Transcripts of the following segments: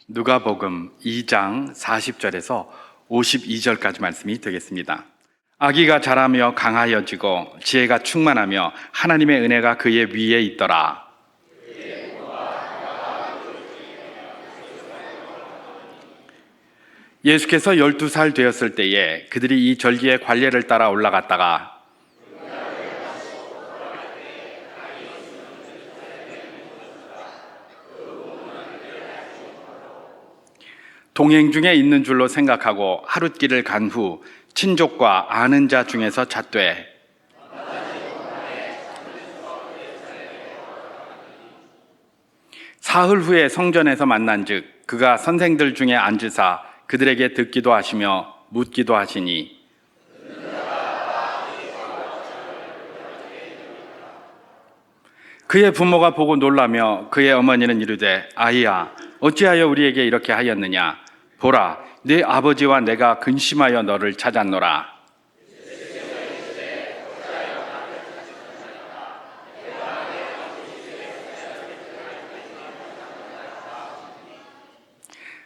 누가복음 2장 40절에서 52절까지 말씀이 되겠습니다. 아기가 자라며 강하여지고 지혜가 충만하며 하나님의 은혜가 그의 위에 있더라. 예수께서 12살 되었을 때에 그들이 이 절기의 관례를 따라 올라갔다가 동행 중에 있는 줄로 생각하고 하룻길을 간 후 친족과 아는 자 중에서 잣되 사흘 후에 성전에서 만난즉 그가 선생들 중에 앉으사 그들에게 듣기도 하시며 묻기도 하시니 그의 부모가 보고 놀라며 그의 어머니는 이르되 아이야 어찌하여 우리에게 이렇게 하였느냐 보라 네 아버지와 내가 근심하여 너를 찾았노라.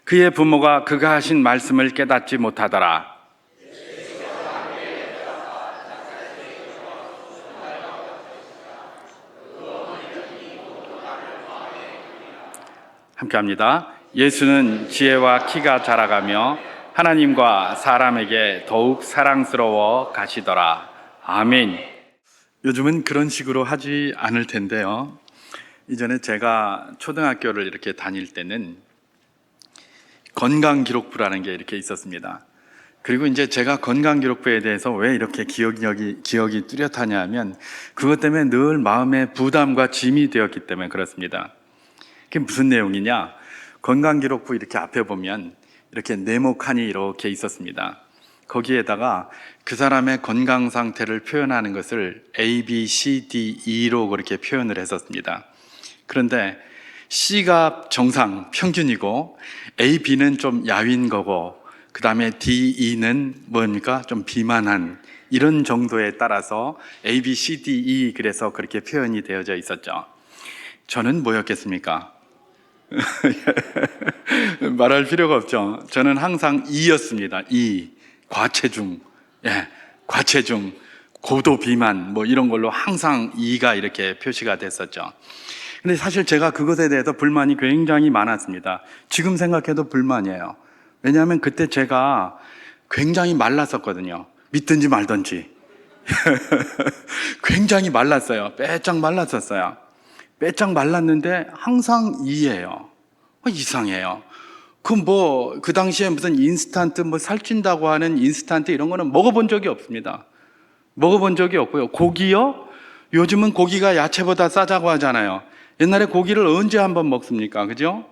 그의 부모가 그가 하신 말씀을 깨닫지 못하더라. 함께합니다. 예수는 지혜와 키가 자라가며 하나님과 사람에게 더욱 사랑스러워 가시더라. 아멘. 요즘은 그런 식으로 하지 않을 텐데요. 이전에 제가 초등학교를 이렇게 다닐 때는 건강기록부라는 게 이렇게 있었습니다. 그리고 이제 제가 건강기록부에 대해서 왜 이렇게 기억이 뚜렷하냐 하면 그것 때문에 늘 마음에 부담과 짐이 되었기 때문에 그렇습니다. 그게 무슨 내용이냐? 건강기록부 이렇게 앞에 보면 이렇게 네모칸이 이렇게 있었습니다. 거기에다가 그 사람의 건강 상태를 표현하는 것을 A, B, C, D, E로 그렇게 표현을 했었습니다. 그런데 C가 정상, 평균이고 A, B는 좀 야윈 거고 그 다음에 D, E는 뭡니까? 좀 비만한 이런 정도에 따라서 A, B, C, D, E 그래서 그렇게 표현이 되어져 있었죠. 저는 뭐였겠습니까? 말할 필요가 없죠. 저는 항상 E였습니다. E, 과체중, 과체중, 고도 비만 뭐 이런 걸로 항상 E가 이렇게 표시가 됐었죠. 근데 사실 제가 그것에 대해서 불만이 굉장히 많았습니다. 지금 생각해도 불만이에요. 왜냐하면 그때 제가 굉장히 말랐었거든요. 믿든지 말든지. 굉장히 말랐어요. 빼짝 말랐었어요. 빼짝 말랐는데 항상 E예요. 이상해요. 그 당시에 무슨 인스턴트 살찐다고 하는 인스턴트 이런 거는 먹어본 적이 없습니다. 먹어본 적이 없고요. 고기요? 요즘은 고기가 야채보다 싸다고 하잖아요. 옛날에 고기를 언제 한번 먹습니까? 그죠?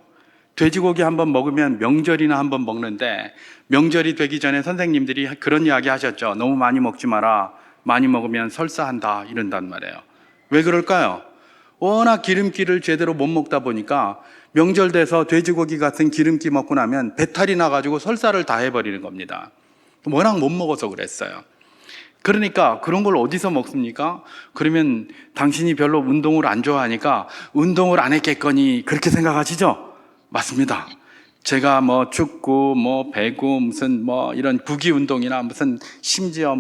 돼지고기 한번 먹으면 명절이나 한번 먹는데 명절이 되기 전에 선생님들이 그런 이야기 하셨죠. 너무 많이 먹지 마라. 많이 먹으면 설사한다. 이런단 말이에요. 왜 그럴까요? 워낙 기름기를 제대로 못 먹다 보니까 명절 돼서 돼지고기 같은 기름기 먹고 나면 배탈이 나가지고 설사를 다 해버리는 겁니다. 워낙 못 먹어서 그랬어요. 그러니까 그런 걸 어디서 먹습니까? 그러면 당신이 별로 운동을 안 좋아하니까 운동을 안 했겠거니 그렇게 생각하시죠? 맞습니다. 제가 축구, 배구, 이런 구기 운동이나 심지어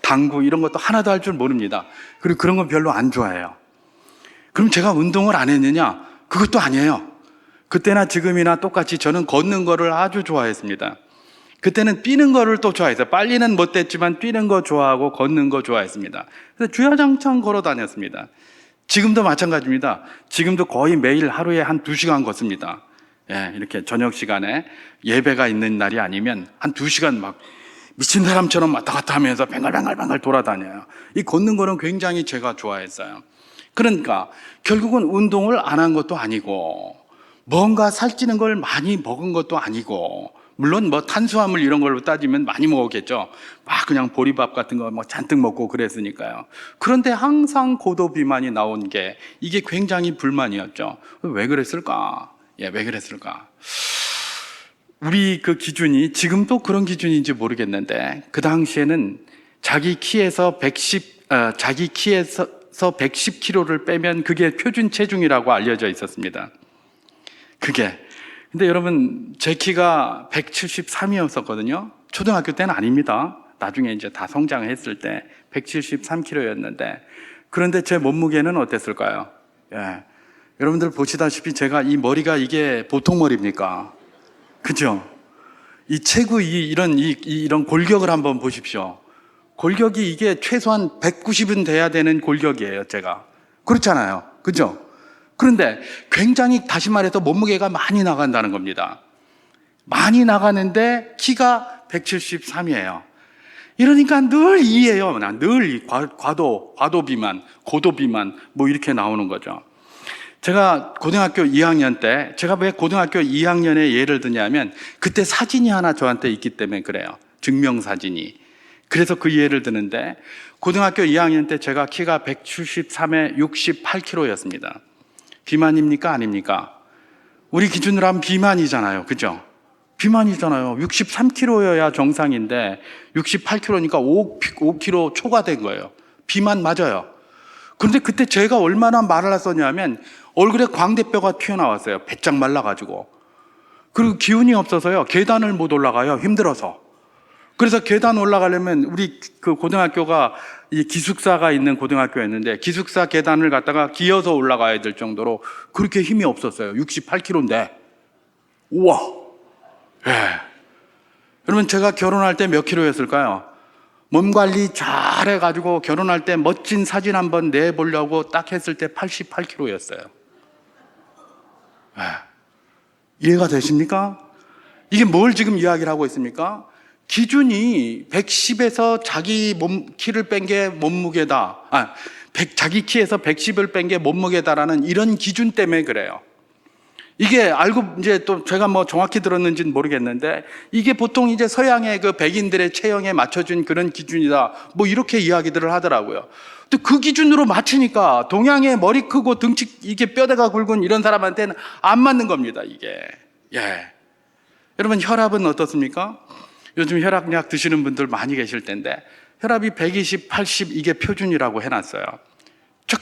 당구 이런 것도 하나도 할 줄 모릅니다. 그리고 그런 건 별로 안 좋아해요. 그럼 제가 운동을 안 했느냐? 그것도 아니에요. 그때나 지금이나 똑같이 저는 걷는 거를 아주 좋아했습니다. 그때는 뛰는 거를 또 좋아했어요. 빨리는 못됐지만 뛰는 거 좋아하고 걷는 거 좋아했습니다. 그래서 주야장창 걸어 다녔습니다. 지금도 마찬가지입니다. 지금도 거의 매일 하루에 한 2시간 걷습니다. 이렇게 저녁 시간에 예배가 있는 날이 아니면 한 2시간 막 미친 사람처럼 왔다 갔다 하면서 뱅글뱅글 돌아다녀요. 이 걷는 거는 굉장히 제가 좋아했어요. 그러니까 결국은 운동을 안 한 것도 아니고 뭔가 살찌는 걸 많이 먹은 것도 아니고 물론 탄수화물 이런 걸로 따지면 많이 먹었겠죠. 막 그냥 보리밥 같은 거 잔뜩 먹고 그랬으니까요. 그런데 항상 고도 비만이 나온 게 이게 굉장히 불만이었죠. 왜 그랬을까? 왜 그랬을까? 우리 그 기준이 지금도 그런 기준인지 모르겠는데 그 당시에는 자기 키에서 110kg를 빼면 그게 표준 체중이라고 알려져 있었습니다. 그게 근데 여러분, 제 키가 173이었었거든요. 초등학교 때는 아닙니다. 나중에 이제 다 성장했을 때 173kg였는데, 그런데 제 몸무게는 어땠을까요? 예. 여러분들 보시다시피 제가 이 머리가 이게 보통 머리입니까? 그죠? 이 체구 이런 골격을 한번 보십시오. 골격이 이게 최소한 190은 돼야 되는 골격이에요, 제가. 그렇잖아요. 그죠? 그런데 굉장히, 다시 말해서 몸무게가 많이 나간다는 겁니다. 많이 나가는데 키가 173이에요. 이러니까 늘 이예요. 늘 과도 비만, 고도 비만, 뭐 이렇게 나오는 거죠. 제가 고등학교 2학년 때, 제가 왜 고등학교 2학년에 예를 드냐면, 그때 사진이 하나 저한테 있기 때문에 그래요. 증명사진이. 그래서 그 예를 드는데, 고등학교 2학년 때 제가 키가 173에 68kg였습니다. 비만입니까? 아닙니까? 우리 기준으로 하면 비만이잖아요. 그죠? 비만이잖아요. 63kg여야 정상인데 68kg니까 5kg 초과된 거예요. 비만 맞아요. 그런데 그때 제가 얼마나 말랐었냐면 얼굴에 광대뼈가 튀어나왔어요. 배짱 말라가지고. 그리고 기운이 없어서요. 계단을 못 올라가요. 힘들어서. 그래서 계단 올라가려면 우리 그 고등학교가 이 기숙사가 있는 고등학교였는데 기숙사 계단을 갖다가 기어서 올라가야 될 정도로 그렇게 힘이 없었어요. 68kg인데. 우와. 예. 여러분, 제가 결혼할 때 몇 킬로였을까요? 몸 관리 잘 해가지고 결혼할 때 멋진 사진 한번 내보려고 딱 했을 때 88kg였어요. 예. 이해가 되십니까? 이게 뭘 지금 이야기를 하고 있습니까? 기준이 110에서 자기 키를 뺀 게 몸무게다. 자기 키에서 110을 뺀 게 몸무게다라는 이런 기준 때문에 그래요. 이게 알고 이제 또 제가 뭐 정확히 들었는지는 모르겠는데 이게 보통 이제 서양의 그 백인들의 체형에 맞춰준 그런 기준이다. 뭐 이렇게 이야기들을 하더라고요. 또 그 기준으로 맞추니까 동양의 머리 크고 등치 이게 뼈대가 굵은 이런 사람한테는 안 맞는 겁니다. 이게. 예. 여러분, 혈압은 어떻습니까? 요즘 혈압약 드시는 분들 많이 계실 텐데 혈압이 120, 80 이게 표준이라고 해놨어요.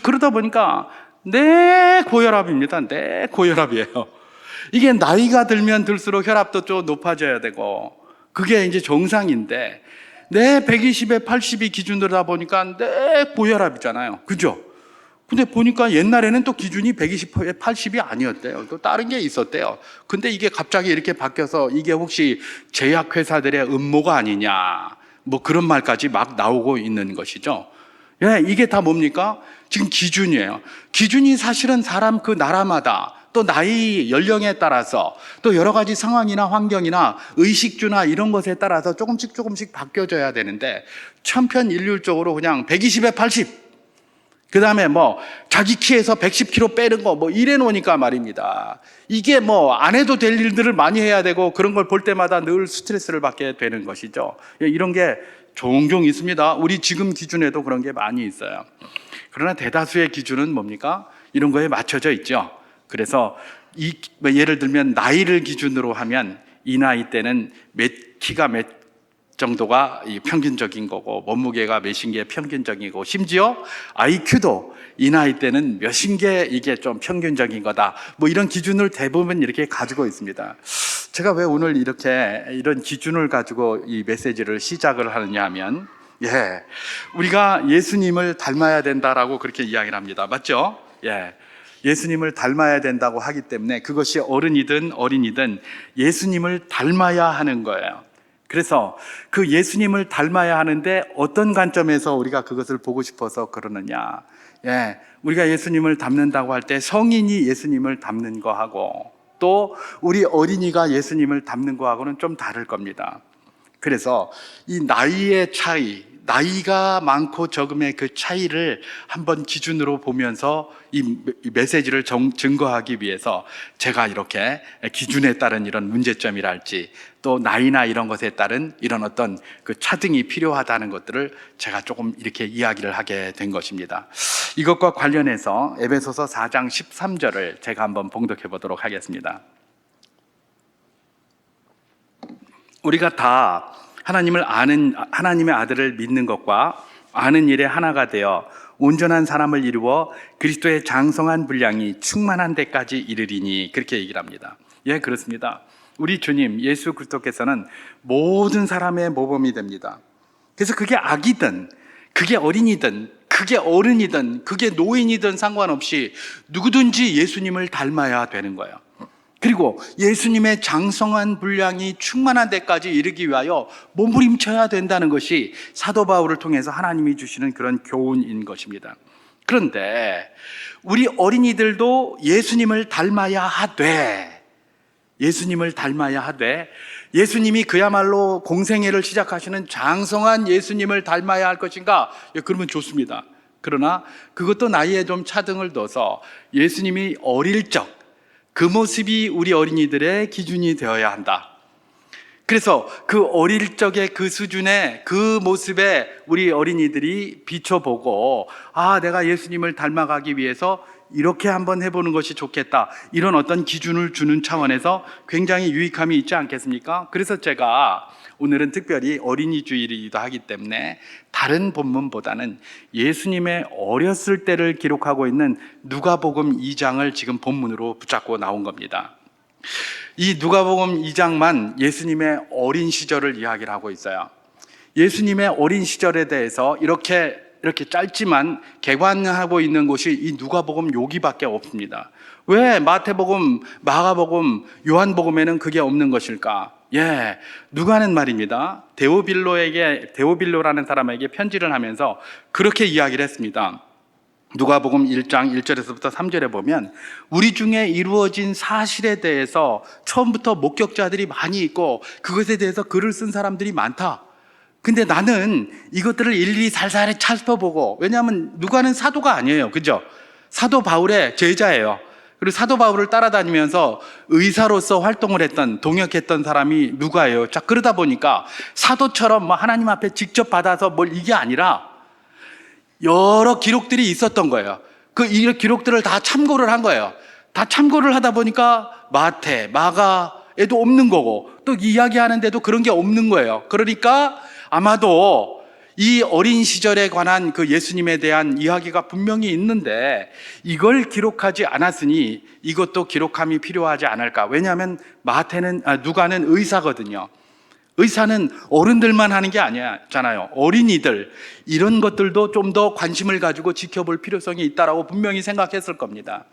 그러다 보니까 내 고혈압입니다. 내 고혈압이에요. 이게 나이가 들면 들수록 혈압도 좀 높아져야 되고 그게 이제 정상인데 내 120에 80이 기준으로다 보니까 내 고혈압이잖아요. 그죠? 근데 보니까 옛날에는 또 기준이 120에 80이 아니었대요. 또 다른 게 있었대요. 근데 이게 갑자기 이렇게 바뀌어서 이게 혹시 제약회사들의 음모가 아니냐 뭐 그런 말까지 막 나오고 있는 것이죠. 예, 이게 다 뭡니까? 지금 기준이에요. 기준이 사실은 사람 그 나라마다 또 나이, 연령에 따라서 또 여러 가지 상황이나 환경이나 의식주나 이런 것에 따라서 조금씩 바뀌어져야 되는데 천편일률적으로 그냥 120에 80 그 다음에 뭐 자기 키에서 110kg 빼는 거 뭐 이래 놓으니까 말입니다. 이게 뭐 안 해도 될 일들을 많이 해야 되고 그런 걸 볼 때마다 늘 스트레스를 받게 되는 것이죠. 이런 게 종종 있습니다. 우리 지금 기준에도 그런 게 많이 있어요. 그러나 대다수의 기준은 뭡니까? 이런 거에 맞춰져 있죠. 그래서 예를 들면 나이를 기준으로 하면 이 나이 때는 키가 몇 정도가 평균적인 거고 몸무게가 몇인 게 평균적이고 심지어 IQ도 이 나이 때는 몇인 게 이게 좀 평균적인 거다. 뭐 이런 기준을 대부분 이렇게 가지고 있습니다. 제가 왜 오늘 이렇게 이런 기준을 가지고 이 메시지를 시작을 하느냐 하면 우리가 예수님을 닮아야 된다라고 그렇게 이야기를 합니다. 맞죠? 예수님을 닮아야 된다고 하기 때문에 그것이 어른이든 어린이든 예수님을 닮아야 하는 거예요. 그래서 그 예수님을 닮아야 하는데 어떤 관점에서 우리가 그것을 보고 싶어서 그러느냐. 우리가 예수님을 닮는다고 할 때 성인이 예수님을 닮는 거하고 또 우리 어린이가 예수님을 닮는 거하고는 좀 다를 겁니다. 그래서 이 나이의 차이, 나이가 많고 적음의 그 차이를 한번 기준으로 보면서 이 메시지를 증거하기 위해서 제가 이렇게 기준에 따른 이런 문제점이랄지 또 나이나 이런 것에 따른 이런 어떤 그 차등이 필요하다는 것들을 제가 조금 이렇게 이야기를 하게 된 것입니다. 이것과 관련해서 에베소서 4장 13절을 제가 한번 봉독해 보도록 하겠습니다. 우리가 다 하나님을 아는 하나님의 아들을 믿는 것과 아는 일에 하나가 되어 온전한 사람을 이루어 그리스도의 장성한 분량이 충만한 데까지 이르리니 그렇게 얘기를 합니다. 예, 그렇습니다. 우리 주님 예수 그리스도께서는 모든 사람의 모범이 됩니다. 그래서 그게 아기든 그게 어린이든 그게 어른이든 그게 노인이든 상관없이 누구든지 예수님을 닮아야 되는 거예요. 그리고 예수님의 장성한 분량이 충만한 데까지 이르기 위하여 몸부림쳐야 된다는 것이 사도 바울을 통해서 하나님이 주시는 그런 교훈인 것입니다. 그런데 우리 어린이들도 예수님을 닮아야 하되, 예수님이 그야말로 공생애를 시작하시는 장성한 예수님을 닮아야 할 것인가? 예, 그러면 좋습니다. 그러나 그것도 나이에 좀 차등을 둬서 예수님이 어릴 적 그 모습이 우리 어린이들의 기준이 되어야 한다. 그래서 그 어릴 적의 그 수준의 그 모습에 우리 어린이들이 비춰보고, 아, 내가 예수님을 닮아가기 위해서 이렇게 한번 해보는 것이 좋겠다, 이런 어떤 기준을 주는 차원에서 굉장히 유익함이 있지 않겠습니까? 그래서 제가 오늘은 특별히 어린이 주일이기도 하기 때문에 다른 본문보다는 예수님의 어렸을 때를 기록하고 있는 누가복음 2장을 지금 본문으로 붙잡고 나온 겁니다. 이 누가복음 2장만 예수님의 어린 시절을 이야기를 하고 있어요. 예수님의 어린 시절에 대해서 이렇게 짧지만 개관하고 있는 곳이 이 누가복음 여기밖에 없습니다. 왜 마태복음, 마가복음, 요한복음에는 그게 없는 것일까? 예, 누가는 말입니다, 데오빌로라는 사람에게 편지를 하면서 그렇게 이야기를 했습니다. 누가복음 1장 1절에서부터 3절에 보면 우리 중에 이루어진 사실에 대해서 처음부터 목격자들이 많이 있고 그것에 대해서 글을 쓴 사람들이 많다. 근데 나는 이것들을 일일이 살살히 살펴보고, 왜냐하면 누가는 사도가 아니에요, 그죠? 사도 바울의 제자예요. 그리고 사도 바울을 따라다니면서 의사로서 활동을 했던, 동역했던 사람이 누가예요. 자, 그러다 보니까 사도처럼 뭐 하나님 앞에 직접 받아서 뭘 이게 아니라 여러 기록들이 있었던 거예요. 이 기록들을 다 참고를 한 거예요. 다 참고를 하다 보니까 마태, 마가에도 없는 거고 또 이야기하는데도 그런 게 없는 거예요. 그러니까 아마도 이 어린 시절에 관한 그 예수님에 대한 이야기가 분명히 있는데 이걸 기록하지 않았으니 이것도 기록함이 필요하지 않을까. 왜냐하면 누가는 의사거든요. 의사는 어른들만 하는 게 아니잖아요. 어린이들, 이런 것들도 좀 더 관심을 가지고 지켜볼 필요성이 있다라고 분명히 생각했을 겁니다.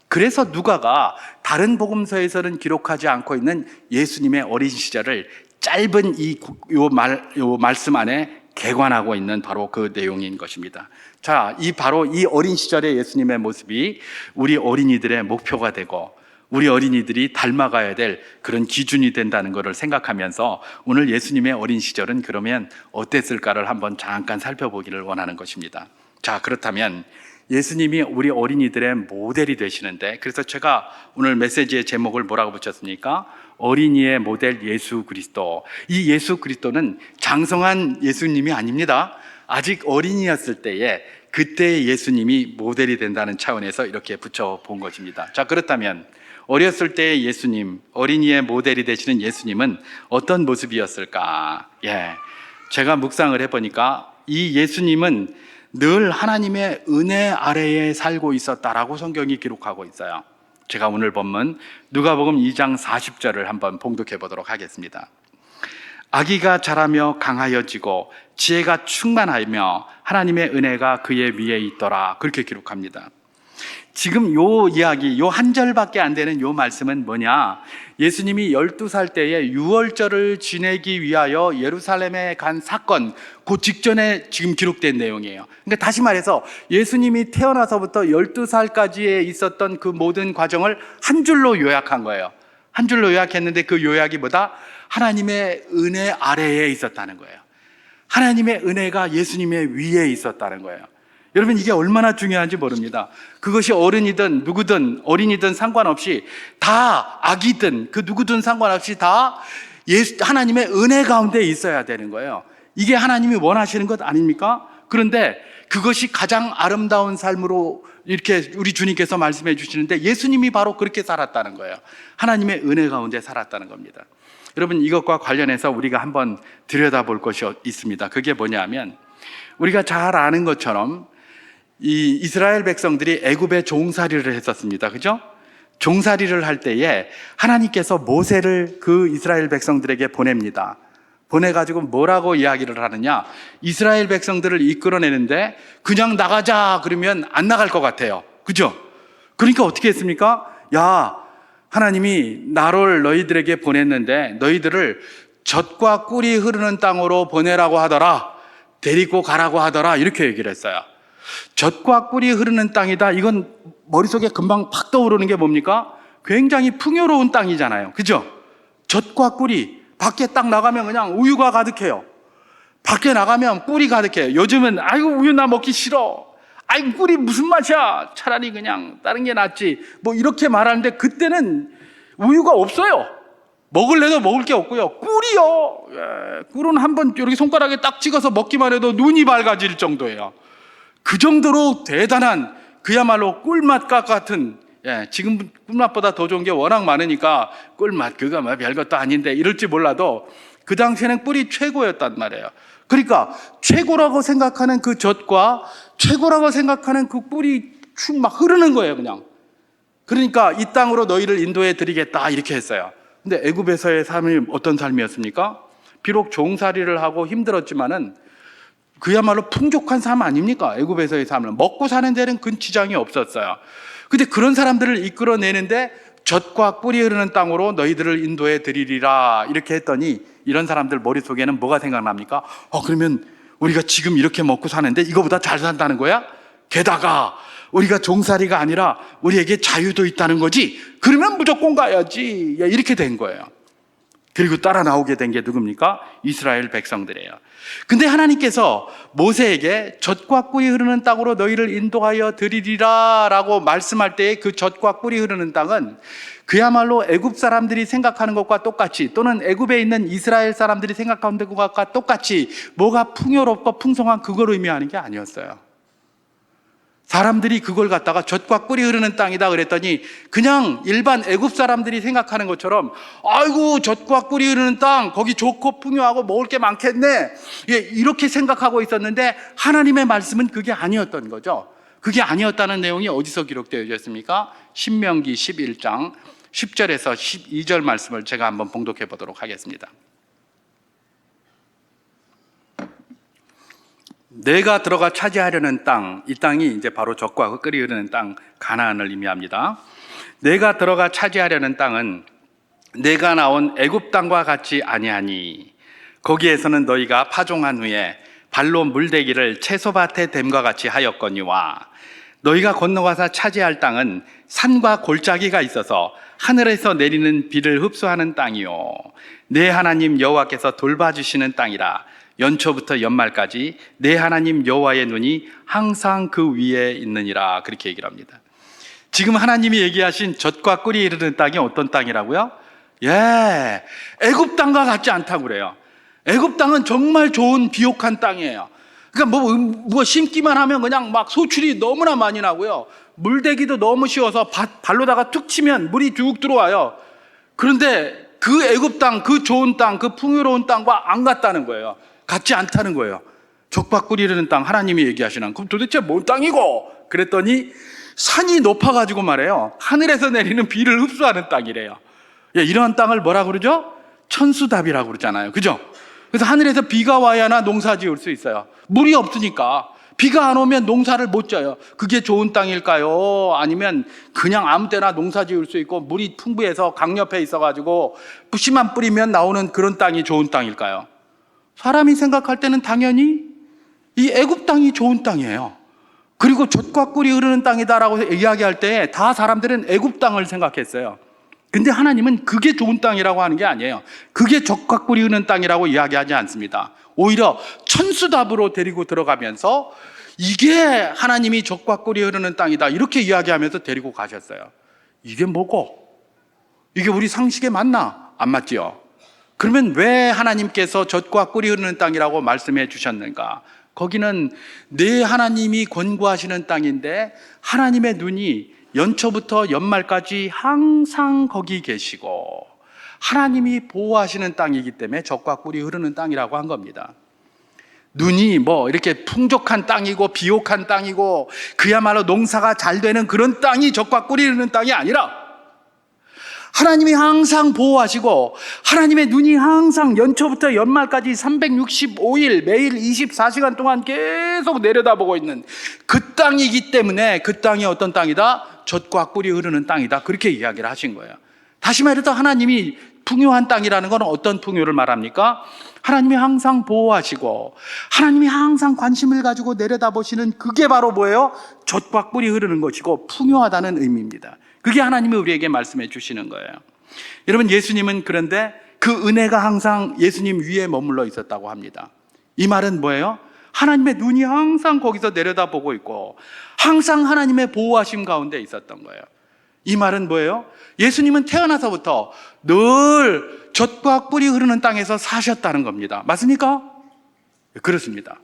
그래서 누가가 다른 복음서에서는 기록하지 않고 있는 예수님의 어린 시절을 짧은 요 말씀 안에 개관하고 있는 바로 그 내용인 것입니다. 자, 바로 이 어린 시절의 예수님의 모습이 우리 어린이들의 목표가 되고 우리 어린이들이 닮아가야 될 그런 기준이 된다는 것을 생각하면서 오늘 예수님의 어린 시절은 그러면 어땠을까를 한번 잠깐 살펴보기를 원하는 것입니다. 자, 그렇다면 예수님이 우리 어린이들의 모델이 되시는데, 그래서 제가 오늘 메시지의 제목을 뭐라고 붙였습니까? 어린이의 모델 예수 그리스도. 이 예수 그리스도는 장성한 예수님이 아닙니다. 아직 어린이였을 때에 그때의 예수님이 모델이 된다는 차원에서 이렇게 붙여본 것입니다. 자, 그렇다면 어렸을 때의 예수님, 어린이의 모델이 되시는 예수님은 어떤 모습이었을까? 예, 제가 묵상을 해보니까 이 예수님은 늘 하나님의 은혜 아래에 살고 있었다라고 성경이 기록하고 있어요. 제가 오늘 본문 누가복음 2장 40절을 한번 봉독해 보도록 하겠습니다. 아기가 자라며 강하여지고 지혜가 충만하며 하나님의 은혜가 그의 위에 있더라, 그렇게 기록합니다. 지금 요 이야기, 요 한 절밖에 안 되는 요 말씀은 뭐냐? 예수님이 12살 때에 유월절을 지내기 위하여 예루살렘에 간 사건, 그 직전에 지금 기록된 내용이에요. 그러니까 다시 말해서 예수님이 태어나서부터 12살까지에 있었던 그 모든 과정을 한 줄로 요약한 거예요. 한 줄로 요약했는데 그 요약이 뭐다? 하나님의 은혜 아래에 있었다는 거예요. 하나님의 은혜가 예수님의 위에 있었다는 거예요. 여러분, 이게 얼마나 중요한지 모릅니다. 그것이 어른이든 누구든 어린이든 상관없이 다, 아기든 그 누구든 상관없이 다 하나님의 은혜 가운데 있어야 되는 거예요. 이게 하나님이 원하시는 것 아닙니까? 그런데 그것이 가장 아름다운 삶으로 이렇게 우리 주님께서 말씀해 주시는데 예수님이 바로 그렇게 살았다는 거예요. 하나님의 은혜 가운데 살았다는 겁니다. 여러분, 이것과 관련해서 우리가 한번 들여다볼 것이 있습니다. 그게 뭐냐면, 우리가 잘 아는 것처럼 이 이스라엘 백성들이 애굽에 종살이를 했었습니다. 그죠? 종살이를 할 때에 하나님께서 모세를 그 이스라엘 백성들에게 보냅니다. 보내가지고 뭐라고 이야기를 하느냐? 이스라엘 백성들을 이끌어내는데 그냥 나가자 그러면 안 나갈 것 같아요. 그죠? 그러니까 어떻게 했습니까? 야, 하나님이 나를 너희들에게 보냈는데 너희들을 젖과 꿀이 흐르는 땅으로 보내라고 하더라. 데리고 가라고 하더라. 이렇게 얘기를 했어요. 젖과 꿀이 흐르는 땅이다. 이건 머릿속에 금방 팍 떠오르는 게 뭡니까? 굉장히 풍요로운 땅이잖아요. 그죠? 젖과 꿀이 밖에 딱 나가면 그냥 우유가 가득해요. 밖에 나가면 꿀이 가득해요. 요즘은 아이고 우유 나 먹기 싫어. 아이고 꿀이 무슨 맛이야. 차라리 그냥 다른 게 낫지. 뭐 이렇게 말하는데 그때는 우유가 없어요. 먹을래도 먹을 게 없고요. 꿀이요. 예, 꿀은 한번 이렇게 손가락에 딱 찍어서 먹기만 해도 눈이 밝아질 정도예요. 그 정도로 대단한 그야말로 꿀맛 같은, 지금 꿀맛보다 더 좋은 게 워낙 많으니까 꿀맛 그거 뭐 별것도 아닌데 이럴지 몰라도 그 당시에는 꿀이 최고였단 말이에요. 그러니까 최고라고 생각하는 그 젖과 최고라고 생각하는 그 꿀이 축 막 흐르는 거예요, 그냥. 그러니까 이 땅으로 너희를 인도해 드리겠다 이렇게 했어요. 근데 애굽에서의 삶이 어떤 삶이었습니까? 비록 종살이를 하고 힘들었지만은 그야말로 풍족한 삶 아닙니까? 애굽에서의 삶은 먹고 사는 데는 근치장이 없었어요. 근데 그런 사람들을 이끌어내는데 젖과 꿀이 흐르는 땅으로 너희들을 인도해 드리리라 이렇게 했더니 이런 사람들 머릿속에는 뭐가 생각납니까? 그러면 우리가 지금 이렇게 먹고 사는데 이거보다 잘 산다는 거야? 게다가 우리가 종살이가 아니라 우리에게 자유도 있다는 거지? 그러면 무조건 가야지. 이렇게 된 거예요. 그리고 따라 나오게 된 게 누굽니까? 이스라엘 백성들이에요. 근데 하나님께서 모세에게 젖과 꿀이 흐르는 땅으로 너희를 인도하여 드리리라 라고 말씀할 때의 그 젖과 꿀이 흐르는 땅은 그야말로 애굽 사람들이 생각하는 것과 똑같이 또는 애굽에 있는 이스라엘 사람들이 생각하는 것과 똑같이 뭐가 풍요롭고 풍성한 그걸 의미하는 게 아니었어요. 사람들이 그걸 갖다가 젖과 꿀이 흐르는 땅이다 그랬더니 그냥 일반 애굽 사람들이 생각하는 것처럼 아이고 젖과 꿀이 흐르는 땅 거기 좋고 풍요하고 먹을 게 많겠네 이렇게 생각하고 있었는데 하나님의 말씀은 그게 아니었던 거죠. 그게 아니었다는 내용이 어디서 기록되어 있습니까? 신명기 11장 10절에서 12절 말씀을 제가 한번 봉독해 보도록 하겠습니다. 내가 들어가 차지하려는 땅, 이 땅이 이제 바로 젖과 꿀이 흐르는 땅 가나안을 의미합니다. 내가 들어가 차지하려는 땅은 내가 나온 애굽 땅과 같지 아니하니 거기에서는 너희가 파종한 후에 발로 물대기를 채소밭에 댐과 같이 하였거니와 너희가 건너가서 차지할 땅은 산과 골짜기가 있어서 하늘에서 내리는 비를 흡수하는 땅이요 내 하나님 여호와께서 돌봐주시는 땅이라 연초부터 연말까지 내 하나님 여호와의 눈이 항상 그 위에 있느니라 그렇게 얘기를 합니다. 지금 하나님이 얘기하신 젖과 꿀이 흐르는 땅이 어떤 땅이라고요? 애굽 땅과 같지 않다고 그래요. 애굽 땅은 정말 좋은 비옥한 땅이에요. 그러니까 뭐 심기만 하면 그냥 막 소출이 너무나 많이 나고요. 물대기도 너무 쉬워서 발로다가 툭 치면 물이 쭉 들어와요. 그런데 그 애굽 땅, 그 좋은 땅, 그 풍요로운 땅과 안 같다는 거예요. 같지 않다는 거예요. 젖과 꿀이 흐르는 땅 하나님이 얘기하시는 그럼 도대체 뭔 땅이고? 그랬더니 산이 높아가지고 말해요. 하늘에서 내리는 비를 흡수하는 땅이래요. 이러한 땅을 뭐라고 그러죠? 천수답이라고 그러잖아요. 그죠? 그래서 하늘에서 비가 와야나 농사 지을 수 있어요. 물이 없으니까 비가 안 오면 농사를 못 져요. 그게 좋은 땅일까요? 아니면 그냥 아무 때나 농사 지을 수 있고 물이 풍부해서 강 옆에 있어가지고 씨만 뿌리면 나오는 그런 땅이 좋은 땅일까요? 사람이 생각할 때는 당연히 이 애굽 땅이 좋은 땅이에요. 그리고 젖과 꿀이 흐르는 땅이다라고 이야기할 때 다 사람들은 애굽 땅을 생각했어요. 근데 하나님은 그게 좋은 땅이라고 하는 게 아니에요. 그게 젖과 꿀이 흐르는 땅이라고 이야기하지 않습니다. 오히려 천수답으로 데리고 들어가면서 이게 하나님이 젖과 꿀이 흐르는 땅이다 이렇게 이야기하면서 데리고 가셨어요. 이게 뭐고? 이게 우리 상식에 맞나? 안 맞지요? 그러면 왜 하나님께서 젖과 꿀이 흐르는 땅이라고 말씀해 주셨는가? 거기는 내 하나님이 권고하시는 땅인데 하나님의 눈이 연초부터 연말까지 항상 거기 계시고 하나님이 보호하시는 땅이기 때문에 젖과 꿀이 흐르는 땅이라고 한 겁니다. 눈이 뭐 이렇게 풍족한 땅이고 비옥한 땅이고 그야말로 농사가 잘 되는 그런 땅이 젖과 꿀이 흐르는 땅이 아니라 하나님이 항상 보호하시고 하나님의 눈이 항상 연초부터 연말까지 365일 매일 24시간 동안 계속 내려다보고 있는 그 땅이기 때문에 그 땅이 어떤 땅이다? 젖과 꿀이 흐르는 땅이다. 그렇게 이야기를 하신 거예요. 다시 말해서 하나님이 풍요한 땅이라는 건 어떤 풍요를 말합니까? 하나님이 항상 보호하시고 하나님이 항상 관심을 가지고 내려다보시는 그게 바로 뭐예요? 젖과 꿀이 흐르는 것이고 풍요하다는 의미입니다. 그게 하나님이 우리에게 말씀해 주시는 거예요. 여러분, 예수님은 그런데 그 은혜가 항상 예수님 위에 머물러 있었다고 합니다. 이 말은 뭐예요? 하나님의 눈이 항상 거기서 내려다보고 있고 항상 하나님의 보호하심 가운데 있었던 거예요. 이 말은 뭐예요? 예수님은 태어나서부터 늘 젖과 꿀이 흐르는 땅에서 사셨다는 겁니다. 맞습니까? 그렇습니다.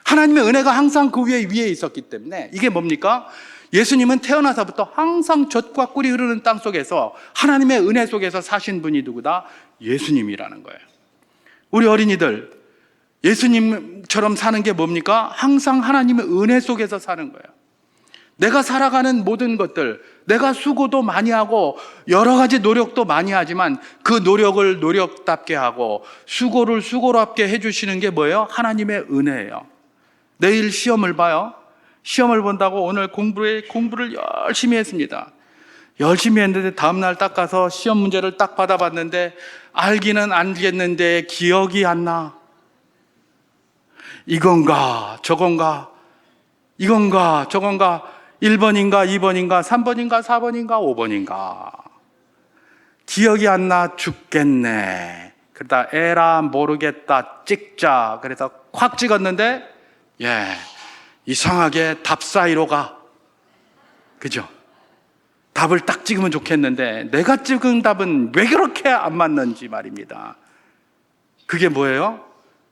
하나님의 은혜가 항상 그 위에 있었기 때문에 이게 뭡니까? 예수님은 태어나서부터 항상 젖과 꿀이 흐르는 땅 속에서 하나님의 은혜 속에서 사신 분이 누구다? 예수님이라는 거예요. 우리 어린이들, 예수님처럼 사는 게 뭡니까? 항상 하나님의 은혜 속에서 사는 거예요. 내가 살아가는 모든 것들, 내가 수고도 많이 하고 여러 가지 노력도 많이 하지만 그 노력을 노력답게 하고 수고를 수고롭게 해주시는 게 뭐예요? 하나님의 은혜예요. 내일 시험을 봐요. 시험을 본다고 오늘 공부를 열심히 했습니다. 열심히 했는데 다음날 딱 가서 시험 문제를 딱 받아봤는데 알기는 알겠는데 기억이 안 나. 이건가 저건가, 이건가 저건가, 1번인가 2번인가 3번인가 4번인가 5번인가 기억이 안 나 죽겠네. 그러다 에라 모르겠다 찍자. 그래서 콱 찍었는데 이상하게 답 사이로 가. 그죠? 답을 딱 찍으면 좋겠는데 내가 찍은 답은 왜 그렇게 안 맞는지 말입니다. 그게 뭐예요?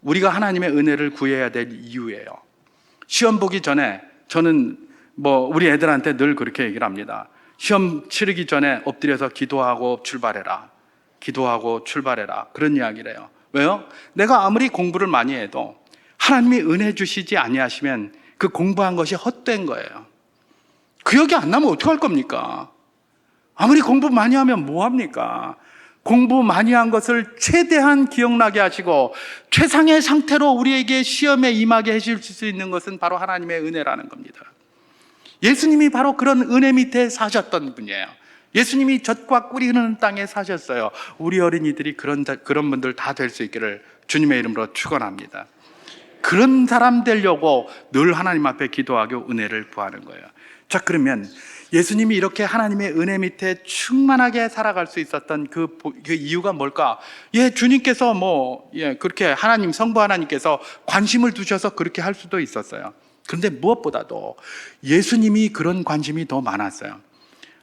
우리가 하나님의 은혜를 구해야 될 이유예요. 시험 보기 전에 저는 우리 애들한테 늘 그렇게 얘기를 합니다. 시험 치르기 전에 엎드려서 기도하고 출발해라. 기도하고 출발해라. 그런 이야기를 해요. 왜요? 내가 아무리 공부를 많이 해도 하나님이 은혜 주시지 아니하시면 그 공부한 것이 헛된 거예요. 기억이 안 나면 어떡할 겁니까? 아무리 공부 많이 하면 뭐 합니까? 공부 많이 한 것을 최대한 기억나게 하시고 최상의 상태로 우리에게 시험에 임하게 해주실 수 있는 것은 바로 하나님의 은혜라는 겁니다. 예수님이 바로 그런 은혜 밑에 사셨던 분이에요. 예수님이 젖과 꿀이 흐르는 땅에 사셨어요. 우리 어린이들이 그런 분들 다 될 수 있기를 주님의 이름으로 축원합니다. 그런 사람 되려고 늘 하나님 앞에 기도하고 은혜를 구하는 거예요. 자, 그러면 예수님이 이렇게 하나님의 은혜 밑에 충만하게 살아갈 수 있었던 그 이유가 뭘까? 주님께서 그렇게 하나님, 성부 하나님께서 관심을 두셔서 그렇게 할 수도 있었어요. 그런데 무엇보다도 예수님이 그런 관심이 더 많았어요.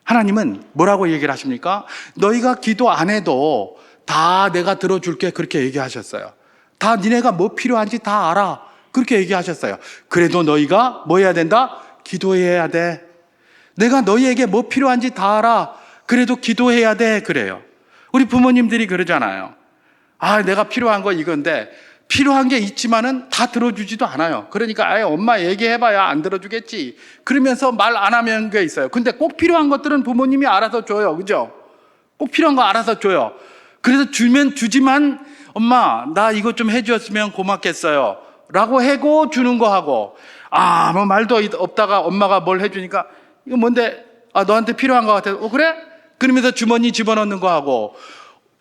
하나님은 뭐라고 얘기를 하십니까? 너희가 기도 안 해도 다 내가 들어줄게. 그렇게 얘기하셨어요. 다 니네가 뭐 필요한지 다 알아. 그렇게 얘기하셨어요. 그래도 너희가 뭐 해야 된다? 기도해야 돼. 내가 너희에게 뭐 필요한지 다 알아. 그래도 기도해야 돼. 그래요. 우리 부모님들이 그러잖아요. 내가 필요한 거 이건데 필요한 게 있지만은 다 들어주지도 않아요. 그러니까 엄마 얘기해봐야 안 들어주겠지. 그러면서 말 안 하면 게 있어요. 근데 꼭 필요한 것들은 부모님이 알아서 줘요. 그죠? 꼭 필요한 거 알아서 줘요. 그래서 주지만 엄마 나 이것 좀 해주었으면 고맙겠어요 라고 해고 주는 거 하고 아무 말도 없다가 엄마가 뭘 해주니까 이거 뭔데? 너한테 필요한 거 같아. 그래? 그러면서 주머니 집어넣는 거 하고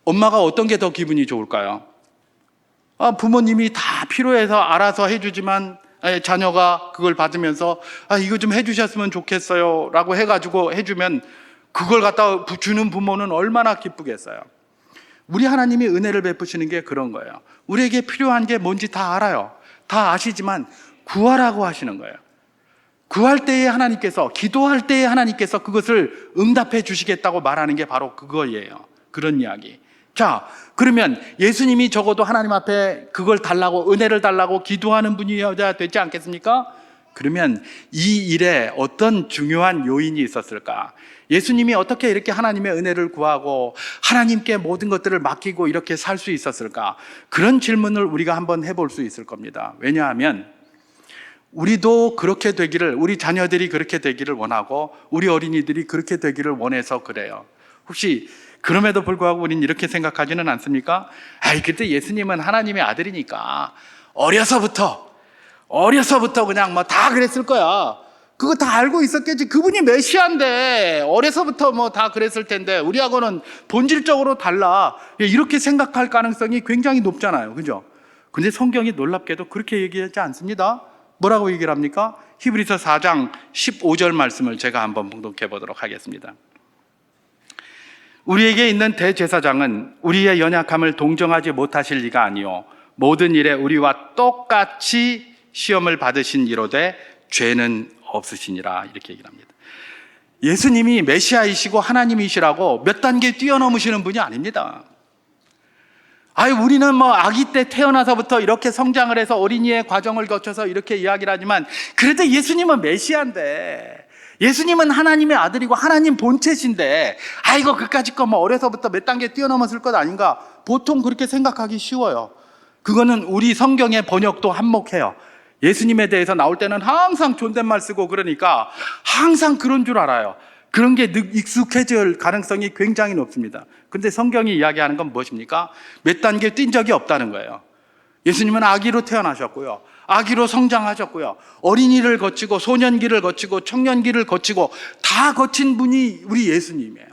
엄마가 어떤 게 더 기분이 좋을까요? 부모님이 다 필요해서 알아서 해주지만 자녀가 그걸 받으면서 이거 좀 해주셨으면 좋겠어요 라고 해가지고 해주면 그걸 갖다 주는 부모는 얼마나 기쁘겠어요. 우리 하나님이 은혜를 베푸시는 게 그런 거예요. 우리에게 필요한 게 뭔지 다 알아요. 다 아시지만 구하라고 하시는 거예요. 구할 때에 하나님께서, 기도할 때에 하나님께서 그것을 응답해 주시겠다고 말하는 게 바로 그거예요. 그런 이야기. 자, 그러면 예수님이 적어도 하나님 앞에 그걸 달라고, 은혜를 달라고 기도하는 분이어야 되지 않겠습니까? 그러면 이 일에 어떤 중요한 요인이 있었을까? 예수님이 어떻게 이렇게 하나님의 은혜를 구하고 하나님께 모든 것들을 맡기고 이렇게 살 수 있었을까? 그런 질문을 우리가 한번 해볼 수 있을 겁니다. 왜냐하면 우리도 그렇게 되기를, 우리 자녀들이 그렇게 되기를 원하고 우리 어린이들이 그렇게 되기를 원해서 그래요. 혹시 그럼에도 불구하고 우리는 이렇게 생각하지는 않습니까? 아이, 그때 예수님은 하나님의 아들이니까 어려서부터 그냥 뭐 다 그랬을 거야. 그거 다 알고 있었겠지. 그분이 메시아인데 어려서부터 뭐 다 그랬을 텐데 우리하고는 본질적으로 달라. 이렇게 생각할 가능성이 굉장히 높잖아요. 그죠? 근데 성경이 놀랍게도 그렇게 얘기하지 않습니다. 뭐라고 얘기를 합니까? 히브리서 4장 15절 말씀을 제가 한번 봉독해 보도록 하겠습니다. 우리에게 있는 대제사장은 우리의 연약함을 동정하지 못하실 리가 아니요 모든 일에 우리와 똑같이 시험을 받으신 이로되 죄는 없으시니라. 이렇게 얘기를 합니다. 예수님이 메시아이시고 하나님이시라고 몇 단계 뛰어넘으시는 분이 아닙니다. 우리는 뭐 아기 때 태어나서부터 이렇게 성장을 해서 어린이의 과정을 거쳐서 이렇게 이야기를 하지만 그래도 예수님은 메시아인데, 예수님은 하나님의 아들이고 하나님 본체신데 그까짓 거 뭐 어려서부터 몇 단계 뛰어넘었을 것 아닌가, 보통 그렇게 생각하기 쉬워요. 그거는 우리 성경의 번역도 한몫해요. 예수님에 대해서 나올 때는 항상 존댓말 쓰고 그러니까 항상 그런 줄 알아요. 그런 게 익숙해질 가능성이 굉장히 높습니다. 근데 성경이 이야기하는 건 무엇입니까? 몇 단계 뛴 적이 없다는 거예요. 예수님은 아기로 태어나셨고요, 아기로 성장하셨고요, 어린이를 거치고 소년기를 거치고 청년기를 거치고 다 거친 분이 우리 예수님이에요.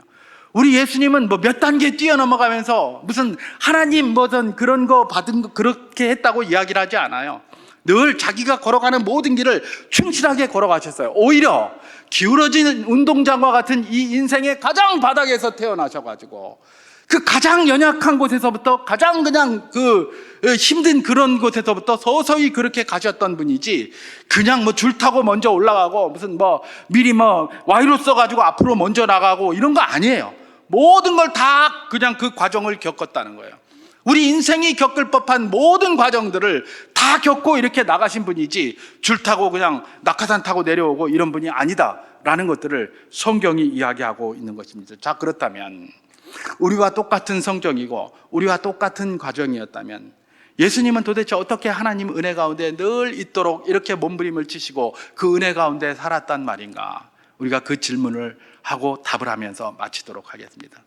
우리 예수님은 뭐 몇 단계 뛰어넘어가면서 무슨 하나님 뭐든 그런 거 받은 거 그렇게 했다고 이야기를 하지 않아요. 늘 자기가 걸어가는 모든 길을 충실하게 걸어가셨어요. 오히려 기울어진 운동장과 같은 이 인생의 가장 바닥에서 태어나셔가지고 그 가장 연약한 곳에서부터 가장 그냥 힘든 그런 곳에서부터 서서히 그렇게 가셨던 분이지, 그냥 뭐 줄 타고 먼저 올라가고 무슨 뭐 미리 뭐 와이로 써가지고 앞으로 먼저 나가고 이런 거 아니에요. 모든 걸 다 그냥 그 과정을 겪었다는 거예요. 우리 인생이 겪을 법한 모든 과정들을 다 겪고 이렇게 나가신 분이지 줄 타고 그냥 낙하산 타고 내려오고 이런 분이 아니다라는 것들을 성경이 이야기하고 있는 것입니다. 자, 그렇다면 우리와 똑같은 성정이고 우리와 똑같은 과정이었다면 예수님은 도대체 어떻게 하나님 은혜 가운데 늘 있도록 이렇게 몸부림을 치시고 그 은혜 가운데 살았단 말인가? 우리가 그 질문을 하고 답을 하면서 마치도록 하겠습니다.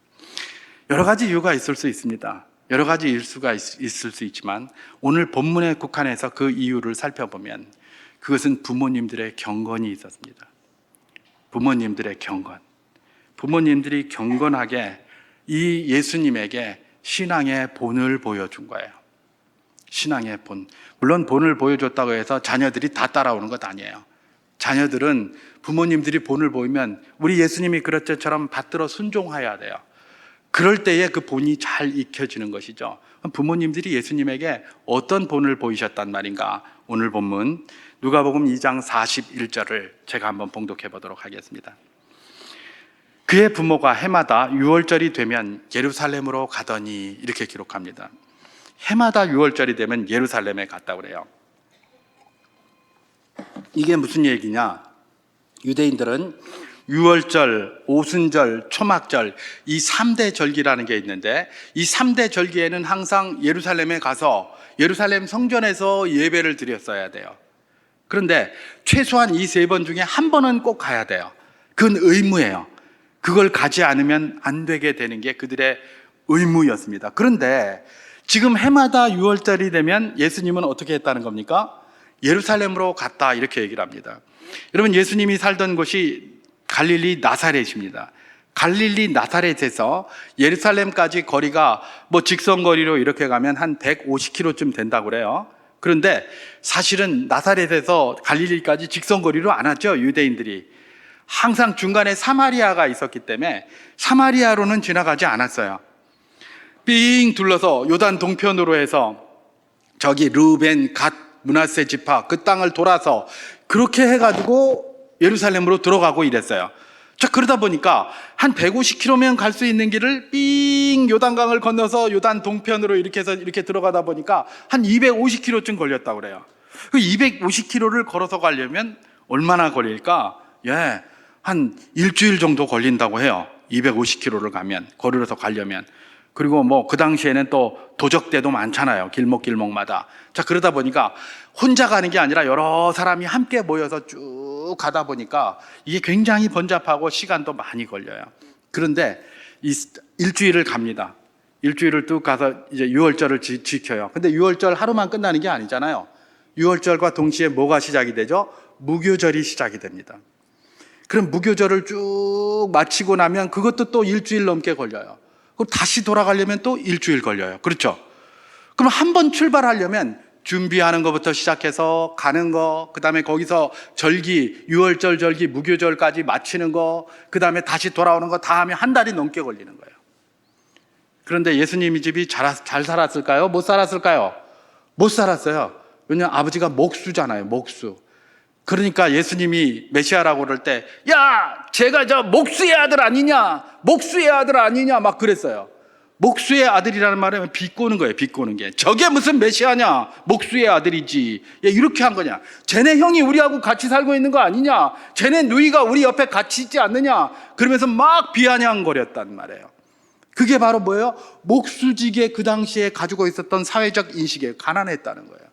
여러 가지 이유가 있을 수 있습니다. 여러 가지 이유가 있을 수 있지만 오늘 본문에 국한해서 그 이유를 살펴보면 그것은 부모님들의 경건이 있었습니다. 부모님들의 경건. 부모님들이 경건하게 이 예수님에게 신앙의 본을 보여준 거예요. 신앙의 본. 물론 본을 보여줬다고 해서 자녀들이 다 따라오는 것 아니에요. 자녀들은 부모님들이 본을 보이면 우리 예수님이 그랬듯처럼 받들어 순종해야 돼요. 그럴 때에 그 본이 잘 익혀지는 것이죠. 부모님들이 예수님에게 어떤 본을 보이셨단 말인가? 오늘 본문 누가복음 2장 41절을 제가 한번 봉독해 보도록 하겠습니다. 그의 부모가 해마다 6월절이 되면 예루살렘으로 가더니, 이렇게 기록합니다. 해마다 6월절이 되면 예루살렘에 갔다 그래요. 이게 무슨 얘기냐? 유대인들은 6월절, 오순절, 초막절, 이 3대 절기라는 게 있는데 이 3대 절기에는 항상 예루살렘에 가서 예루살렘 성전에서 예배를 드렸어야 돼요. 그런데 최소한 이 3번 중에 한 번은 꼭 가야 돼요. 그건 의무예요. 그걸 가지 않으면 안 되게 되는 게 그들의 의무였습니다. 그런데 지금 해마다 6월절이 되면 예수님은 어떻게 했다는 겁니까? 예루살렘으로 갔다, 이렇게 얘기를 합니다. 여러분, 예수님이 살던 곳이 갈릴리 나사렛입니다. 갈릴리 나사렛에서 예루살렘까지 거리가 뭐 직선거리로 이렇게 가면 한 150km쯤 된다고 그래요. 그런데 사실은 나사렛에서 갈릴리까지 직선거리로 안 왔죠, 유대인들이. 항상 중간에 사마리아가 있었기 때문에 사마리아로는 지나가지 않았어요. 삥 둘러서 요단 동편으로 해서 저기 르벤, 갓, 므낫세 지파 그 땅을 돌아서 그렇게 해가지고 예루살렘으로 들어가고 이랬어요. 자, 그러다 보니까 한 150km면 갈 수 있는 길을 삥 요단강을 건너서 요단 동편으로 이렇게 해서 이렇게 들어가다 보니까 한 250km쯤 걸렸다고 그래요. 그 250km를 걸어서 가려면 얼마나 걸릴까? 한 일주일 정도 걸린다고 해요. 250km를 가면, 걸어서 가려면. 그리고 뭐 그 당시에는 또 도적대도 많잖아요. 길목길목마다. 자, 그러다 보니까 혼자 가는 게 아니라 여러 사람이 함께 모여서 쭉 가다 보니까 이게 굉장히 번잡하고 시간도 많이 걸려요. 그런데 일주일을 갑니다. 일주일을 뚝 가서 이제 유월절을 지켜요. 근데 유월절 하루만 끝나는 게 아니잖아요. 유월절과 동시에 뭐가 시작이 되죠? 무교절이 시작이 됩니다. 그럼 무교절을 쭉 마치고 나면 그것도 또 일주일 넘게 걸려요. 그럼 다시 돌아가려면 또 일주일 걸려요. 그렇죠? 그럼 한 번 출발하려면 준비하는 것부터 시작해서 가는 거, 그 다음에 거기서 절기, 유월절 절기, 무교절까지 마치는 거, 그 다음에 다시 돌아오는 거 다 하면 한 달이 넘게 걸리는 거예요. 그런데 예수님이 집이 잘 살았을까요? 못 살았을까요? 못 살았어요. 왜냐하면 아버지가 목수잖아요. 목수. 그러니까 예수님이 메시아라고 그럴 때, 야, 제가 저 목수의 아들 아니냐? 목수의 아들 아니냐? 막 그랬어요. 목수의 아들이라는 말은 비꼬는 거예요. 비꼬는 게. 저게 무슨 메시아냐? 목수의 아들이지. 야, 이렇게 한 거냐? 쟤네 형이 우리하고 같이 살고 있는 거 아니냐? 쟤네 누이가 우리 옆에 같이 있지 않느냐? 그러면서 막 비아냥거렸단 말이에요. 그게 바로 뭐예요? 목수직에 그 당시에 가지고 있었던 사회적 인식에 가난했다는 거예요.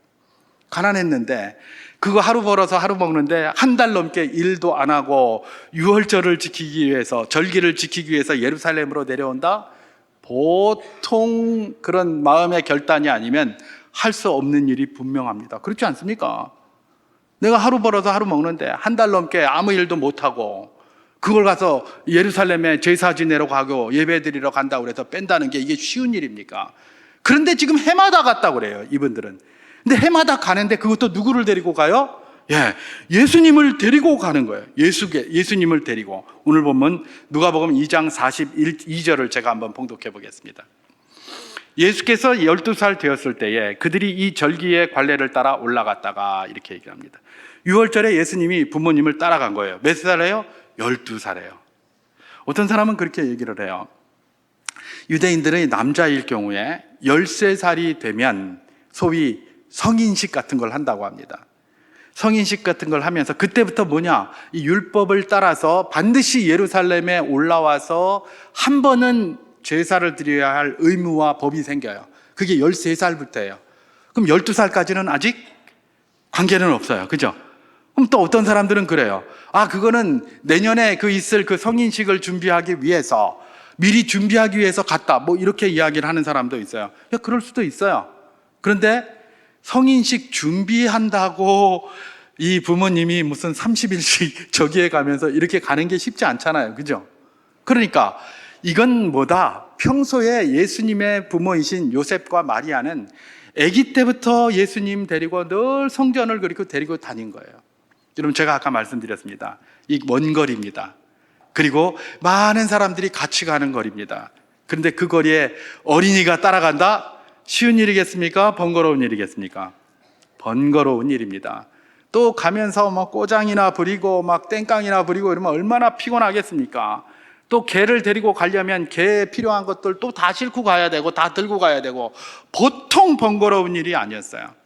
가난했는데 그거 하루 벌어서 하루 먹는데 한 달 넘게 일도 안 하고 유월절을 지키기 위해서, 절기를 지키기 위해서 예루살렘으로 내려온다? 보통 그런 마음의 결단이 아니면 할 수 없는 일이 분명합니다. 그렇지 않습니까? 내가 하루 벌어서 하루 먹는데 한 달 넘게 아무 일도 못하고 그걸 가서 예루살렘에 제사 지내러 가고 예배 드리러 간다고 해서 뺀다는 게 이게 쉬운 일입니까? 그런데 지금 해마다 갔다고 그래요, 이분들은. 근데 해마다 가는데 그것도 누구를 데리고 가요? 예수님을 데리고 가는 거예요. 예수님을 데리고. 오늘 보면 누가복음 2장 42절을 제가 한번 봉독해 보겠습니다. 예수께서 12살 되었을 때에 그들이 이 절기의 관례를 따라 올라갔다가 이렇게 얘기합니다. 6월절에 예수님이 부모님을 따라간 거예요. 몇 살이에요? 12살이에요. 어떤 사람은 그렇게 얘기를 해요. 유대인들의 남자일 경우에 13살이 되면 소위 성인식 같은 걸 한다고 합니다. 성인식 같은 걸 하면서 그때부터 뭐냐? 이 율법을 따라서 반드시 예루살렘에 올라와서 한 번은 제사를 드려야 할 의무와 법이 생겨요. 그게 13살부터예요. 그럼 12살까지는 아직 관계는 없어요. 그죠? 그럼 또 어떤 사람들은 그래요. 그거는 내년에 있을 그 성인식을 준비하기 위해서, 미리 준비하기 위해서 갔다. 뭐 이렇게 이야기를 하는 사람도 있어요. 그럴 수도 있어요. 그런데 성인식 준비한다고 이 부모님이 무슨 30일씩 저기에 가면서 이렇게 가는 게 쉽지 않잖아요. 그죠? 그러니까 이건 뭐다? 평소에 예수님의 부모이신 요셉과 마리아는 아기 때부터 예수님 데리고 늘 성전을 그리고 데리고 다닌 거예요. 여러분, 제가 아까 말씀드렸습니다. 이 먼 거리입니다. 그리고 많은 사람들이 같이 가는 거리입니다. 그런데 그 거리에 어린이가 따라간다? 쉬운 일이겠습니까? 번거로운 일이겠습니까? 번거로운 일입니다. 또 가면서 뭐 꼬장이나 부리고 막 땡깡이나 부리고 이러면 얼마나 피곤하겠습니까? 또 개를 데리고 가려면 개에 필요한 것들 또 다 싣고 가야 되고 다 들고 가야 되고 보통 번거로운 일이 아니었어요.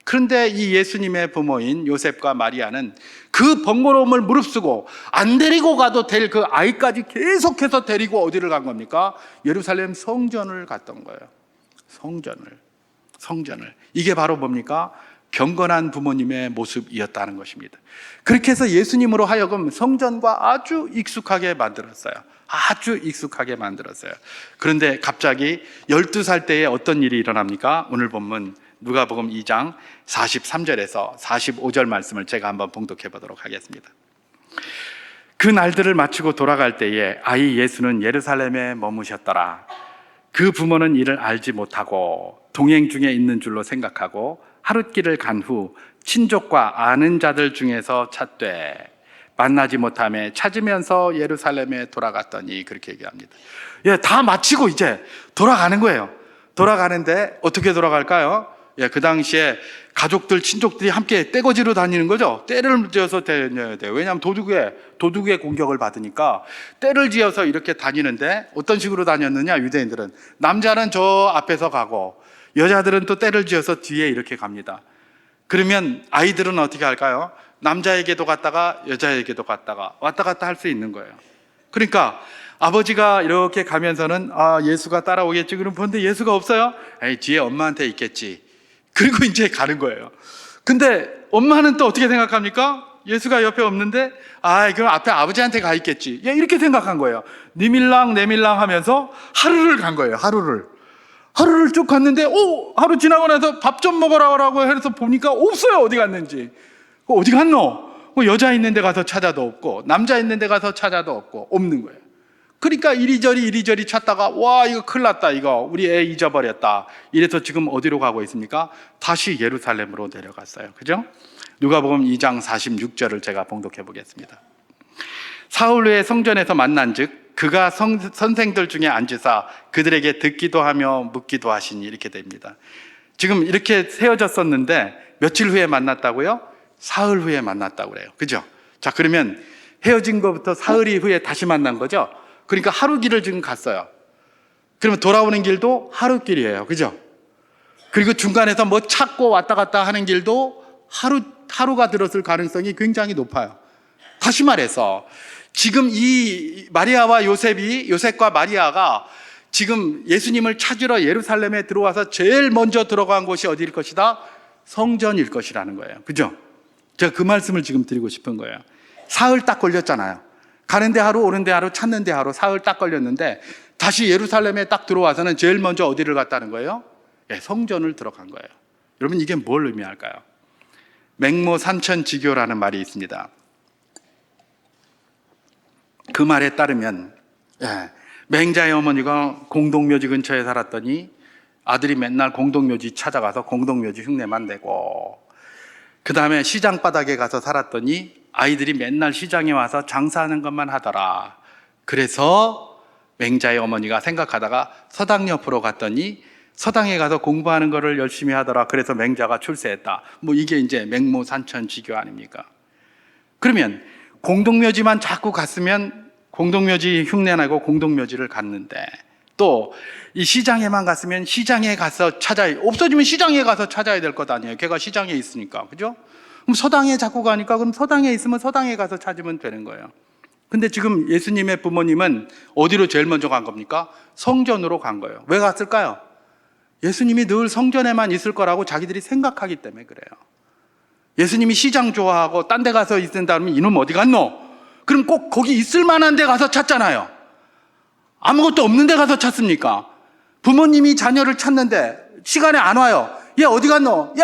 그런데 이 예수님의 부모인 요셉과 마리아는 그 번거로움을 무릅쓰고 안 데리고 가도 될 그 아이까지 계속해서 데리고 어디를 간 겁니까? 예루살렘 성전을 갔던 거예요. 성전을. 이게 바로 뭡니까? 경건한 부모님의 모습이었다는 것입니다. 그렇게 해서 예수님으로 하여금 성전과 아주 익숙하게 만들었어요. 그런데 갑자기 12살 때에 어떤 일이 일어납니까? 오늘 본문 누가복음 2장 43절에서 45절 말씀을 제가 한번 봉독해 보도록 하겠습니다. 그 날들을 마치고 돌아갈 때에 아이 예수는 예루살렘에 머무셨더라. 그 부모는 이를 알지 못하고 동행 중에 있는 줄로 생각하고 하룻길을 간 후 친족과 아는 자들 중에서 찾되 만나지 못하며 찾으면서 예루살렘에 돌아갔더니 그렇게 얘기합니다. 다 마치고 이제 돌아가는 거예요. 돌아가는데 어떻게 돌아갈까요? 그 당시에 가족들, 친족들이 함께 떼거지로 다니는 거죠. 떼를 지어서 다녀야 돼요. 왜냐하면 도둑의 공격을 받으니까 떼를 지어서 이렇게 다니는데 어떤 식으로 다녔느냐, 유대인들은. 남자는 저 앞에서 가고 여자들은 또 떼를 지어서 뒤에 이렇게 갑니다. 그러면 아이들은 어떻게 할까요? 남자에게도 갔다가 여자에게도 갔다가 왔다 갔다 할 수 있는 거예요. 그러니까 아버지가 이렇게 가면서는 예수가 따라오겠지. 그럼 보는데 예수가 없어요? 뒤에 엄마한테 있겠지. 그리고 이제 가는 거예요. 근데 엄마는 또 어떻게 생각합니까? 예수가 옆에 없는데 그럼 앞에 아버지한테 가 있겠지. 이렇게 생각한 거예요. 니밀랑 내밀랑 하면서 하루를 간 거예요. 하루를 쭉 갔는데 하루 지나고 나서 밥 좀 먹으라고 해서 보니까 없어요. 어디 갔는지. 어디 갔노? 여자 있는 데 가서 찾아도 없고 남자 있는 데 가서 찾아도 없고 없는 거예요. 그러니까 이리저리 찾다가 이거 큰일 났다, 이거 우리 애 잊어버렸다. 이래서 지금 어디로 가고 있습니까? 다시 예루살렘으로 내려갔어요. 그죠? 누가복음 2장 46절을 제가 봉독해 보겠습니다. 사흘 후에 성전에서 만난즉 그가 선생들 중에 앉으사 그들에게 듣기도 하며 묻기도 하시니, 이렇게 됩니다. 지금 이렇게 세워졌었는데 며칠 후에 만났다고요? 사흘 후에 만났다고 그래요. 그죠? 자, 그러면 헤어진 것부터 사흘이 후에 다시 만난 거죠? 그러니까 하루 길을 지금 갔어요. 그러면 돌아오는 길도 하루 길이에요. 그죠? 그리고 중간에서 뭐 찾고 왔다 갔다 하는 길도 하루가 들었을 가능성이 굉장히 높아요. 다시 말해서 지금 이 마리아와 요셉과 마리아가 지금 예수님을 찾으러 예루살렘에 들어와서 제일 먼저 들어간 곳이 어디일 것이다? 성전일 것이라는 거예요. 그죠? 제가 그 말씀을 지금 드리고 싶은 거예요. 사흘 딱 걸렸잖아요. 가는데 하루, 오는데 하루, 찾는데 하루, 사흘 딱 걸렸는데 다시 예루살렘에 딱 들어와서는 제일 먼저 어디를 갔다는 거예요? 성전을 들어간 거예요. 여러분, 이게 뭘 의미할까요? 맹모 산천지교라는 말이 있습니다. 그 말에 따르면 맹자의 어머니가 공동묘지 근처에 살았더니 아들이 맨날 공동묘지 찾아가서 공동묘지 흉내만 내고, 그 다음에 시장 바닥에 가서 살았더니 아이들이 맨날 시장에 와서 장사하는 것만 하더라. 그래서 맹자의 어머니가 생각하다가 서당 옆으로 갔더니 서당에 가서 공부하는 거를 열심히 하더라. 그래서 맹자가 출세했다. 이게 이제 맹모 산천지교 아닙니까? 그러면 공동묘지만 자꾸 갔으면 공동묘지 흉내내고 공동묘지를 갔는데, 또 이 시장에만 갔으면 시장에 가서 없어지면 시장에 가서 찾아야 될 것 아니에요. 걔가 시장에 있으니까. 그죠? 그럼 서당에 자꾸 가니까 그럼 서당에 있으면 서당에 가서 찾으면 되는 거예요. 근데 지금 예수님의 부모님은 어디로 제일 먼저 간 겁니까? 성전으로 간 거예요. 왜 갔을까요? 예수님이 늘 성전에만 있을 거라고 자기들이 생각하기 때문에 그래요. 예수님이 시장 좋아하고 딴 데 가서 있는다면 이놈 어디 갔노? 그럼 꼭 거기 있을 만한 데 가서 찾잖아요. 아무것도 없는 데 가서 찾습니까? 부모님이 자녀를 찾는데 시간에 안 와요. 얘 어디 갔노?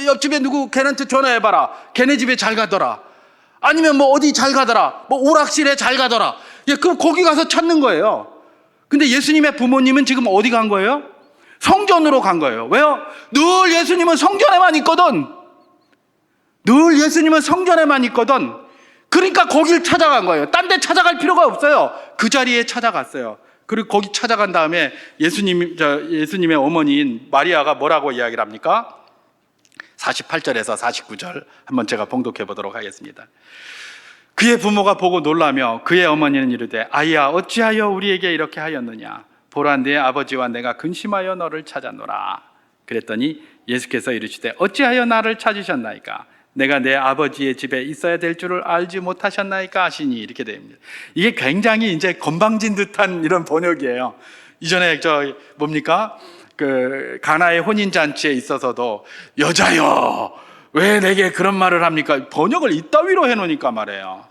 옆집에 누구 걔한테 전화해봐라. 걔네 집에 잘 가더라. 아니면 어디 잘 가더라. 오락실에 잘 가더라. 그럼 거기 가서 찾는 거예요. 근데 예수님의 부모님은 지금 어디 간 거예요? 성전으로 간 거예요. 왜요? 늘 예수님은 성전에만 있거든. 그러니까 거길 찾아간 거예요. 딴 데 찾아갈 필요가 없어요. 그 자리에 찾아갔어요. 그리고 거기 찾아간 다음에 예수님의 어머니인 마리아가 뭐라고 이야기를 합니까? 48절에서 49절 한번 제가 봉독해 보도록 하겠습니다. 그의 부모가 보고 놀라며 그의 어머니는 이르되 아이야 어찌하여 우리에게 이렇게 하였느냐? 보라 네 아버지와 내가 근심하여 너를 찾았노라. 그랬더니 예수께서 이르시되 어찌하여 나를 찾으셨나이까? 내가 내 아버지의 집에 있어야 될 줄을 알지 못하셨나이까 하시니, 이렇게 됩니다. 이게 굉장히 이제 건방진 듯한 이런 번역이에요. 이전에 가나의 혼인잔치에 있어서도 여자여 왜 내게 그런 말을 합니까? 번역을 이따위로 해놓으니까 말이에요.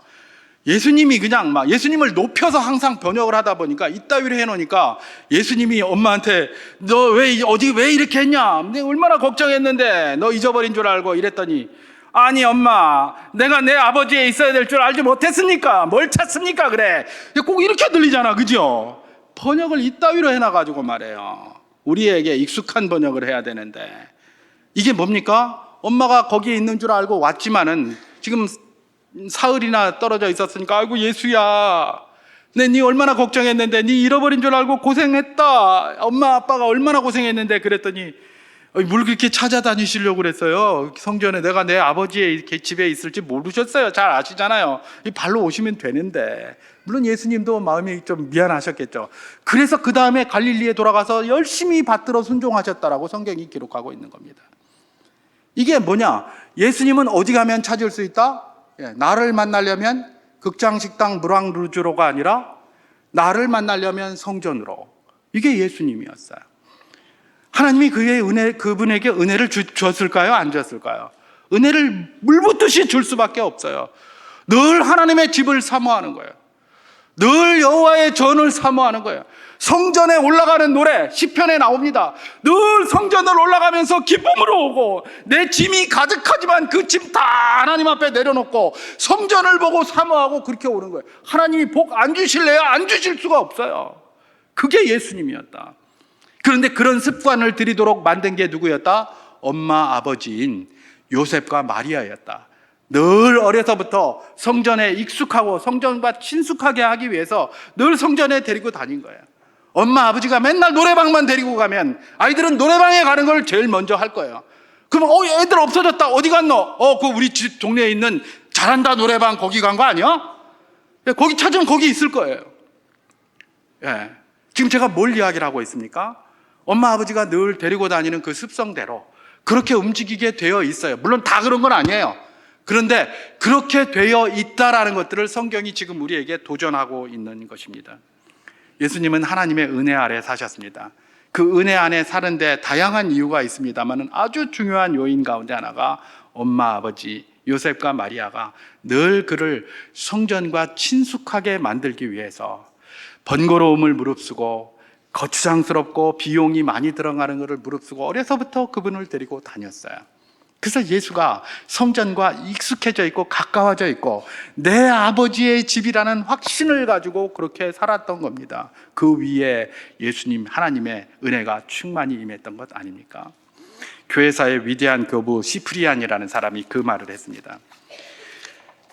예수님이 그냥 예수님을 높여서 항상 번역을 하다 보니까 이따위로 해놓으니까 예수님이 엄마한테 너 왜 이렇게 했냐? 내가 얼마나 걱정했는데 너 잊어버린 줄 알고 이랬더니 아니 엄마 내가 내 아버지에 있어야 될 줄 알지 못했습니까? 뭘 찾습니까? 그래. 꼭 이렇게 들리잖아. 그죠? 번역을 이따위로 해놔가지고 말해요. 우리에게 익숙한 번역을 해야 되는데 이게 뭡니까? 엄마가 거기에 있는 줄 알고 왔지만은 지금 사흘이나 떨어져 있었으니까 아이고 예수야 네 얼마나 걱정했는데 네 잃어버린 줄 알고 고생했다. 엄마 아빠가 얼마나 고생했는데 그랬더니 뭘 그렇게 찾아다니시려고 그랬어요? 성전에 내가 내 아버지의 집에 있을지 모르셨어요. 잘 아시잖아요. 발로 오시면 되는데. 물론 예수님도 마음이 좀 미안하셨겠죠. 그래서 그 다음에 갈릴리에 돌아가서 열심히 받들어 순종하셨다라고 성경이 기록하고 있는 겁니다. 이게 뭐냐? 예수님은 어디 가면 찾을 수 있다? 나를 만나려면 극장, 식당, 무랑루즈로가 아니라 나를 만나려면 성전으로. 이게 예수님이었어요. 하나님이 그분에게 은혜를 주었을까요? 안 주었을까요? 은혜를 물붓듯이 줄 수밖에 없어요. 늘 하나님의 집을 사모하는 거예요. 늘 여호와의 전을 사모하는 거예요. 성전에 올라가는 노래 시편에 나옵니다. 늘 성전을 올라가면서 기쁨으로 오고 내 짐이 가득하지만 그 짐 다 하나님 앞에 내려놓고 성전을 보고 사모하고 그렇게 오는 거예요. 하나님이 복 안 주실래요? 안 주실 수가 없어요. 그게 예수님이었다. 그런데 그런 습관을 들이도록 만든 게 누구였다? 엄마 아버지인 요셉과 마리아였다. 늘 어려서부터 성전에 익숙하고 성전과 친숙하게 하기 위해서 늘 성전에 데리고 다닌 거예요. 엄마 아버지가 맨날 노래방만 데리고 가면 아이들은 노래방에 가는 걸 제일 먼저 할 거예요. 그러면 애들 없어졌다. 어디 갔노? 그 우리 집 동네에 있는 잘한다 노래방 거기 간 거 아니야? 거기 찾으면 거기 있을 거예요. 예. 지금 제가 뭘 이야기를 하고 있습니까? 엄마 아버지가 늘 데리고 다니는 그 습성대로 그렇게 움직이게 되어 있어요. 물론 다 그런 건 아니에요. 그런데 그렇게 되어 있다라는 것들을 성경이 지금 우리에게 도전하고 있는 것입니다. 예수님은 하나님의 은혜 아래 사셨습니다. 그 은혜 안에 사는데 다양한 이유가 있습니다만 아주 중요한 요인 가운데 하나가 엄마 아버지 요셉과 마리아가 늘 그를 성전과 친숙하게 만들기 위해서 번거로움을 무릅쓰고 거추장스럽고 비용이 많이 들어가는 것을 무릅쓰고 어려서부터 그분을 데리고 다녔어요. 그래서 예수가 성전과 익숙해져 있고 가까워져 있고 내 아버지의 집이라는 확신을 가지고 그렇게 살았던 겁니다. 그 위에 예수님 하나님의 은혜가 충만히 임했던 것 아닙니까? 교회사의 위대한 교부 시프리안이라는 사람이 그 말을 했습니다.